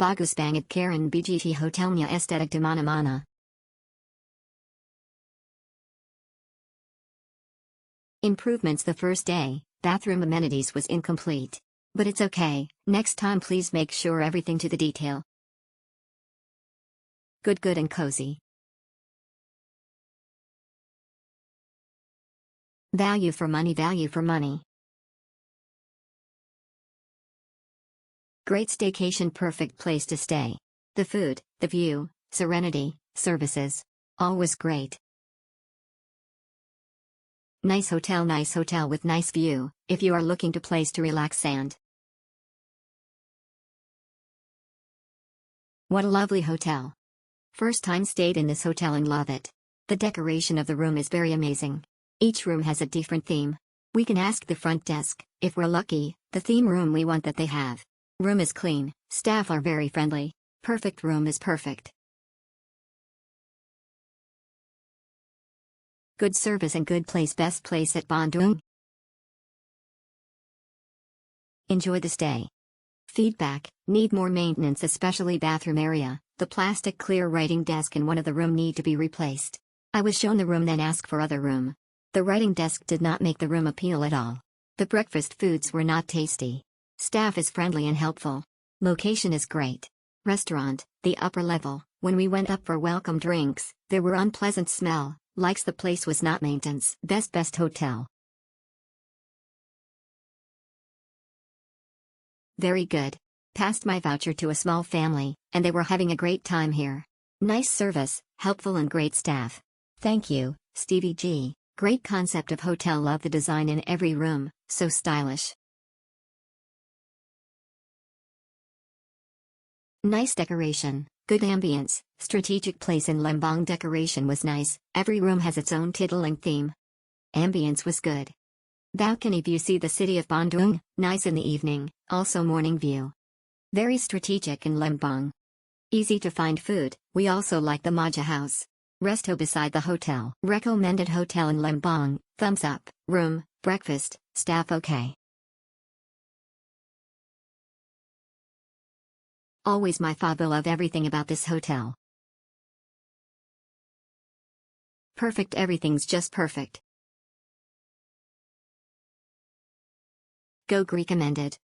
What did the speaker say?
Bagus banget Karen BGT hotelnya estetik di mana-mana. Improvements the first day, bathroom amenities was incomplete. But it's okay, next time please make sure everything to the detail. Good and cozy. Value for money. Great staycation, perfect place to stay. The food, the view, serenity, services. All was great. Nice hotel with nice view, if you are looking to place to relax and. What a lovely hotel. First time stayed in this hotel and love it. The decoration of the room is very amazing. Each room has a different theme. We can ask the front desk, if we're lucky, the theme room we want that they have. Room is clean, staff are very friendly. Perfect room is perfect. Good service and good place, best place at Bandung. Enjoy the stay. Feedback: need more maintenance, especially bathroom area. The plastic clear writing desk in one of the room need to be replaced. I was shown the room then asked for other room. The writing desk did not make the room appeal at all. The breakfast foods were not tasty. Staff is friendly and helpful. Location is great. Restaurant, the upper level. When we went up for welcome drinks, there were unpleasant smell, likes the place was not maintenance. Best hotel. Very good. Passed my voucher to a small family, and they were having a great time here. Nice service, helpful and great staff. Thank you, Stevie G. Great concept of hotel, love the design in every room, so stylish. Nice decoration, good ambience, strategic place in Lembang. Decoration was nice, every room has its own titillating theme. Ambience was good. Balcony view, see the city of Bandung, nice in the evening, also morning view. Very strategic in Lembang. Easy to find food, we also like the Maja house. Resto beside the hotel. Recommended hotel in Lembang, thumbs up, room, breakfast, staff okay. Always my fave, love everything about this hotel. Perfect, everything's just perfect. Go Greek, recommended.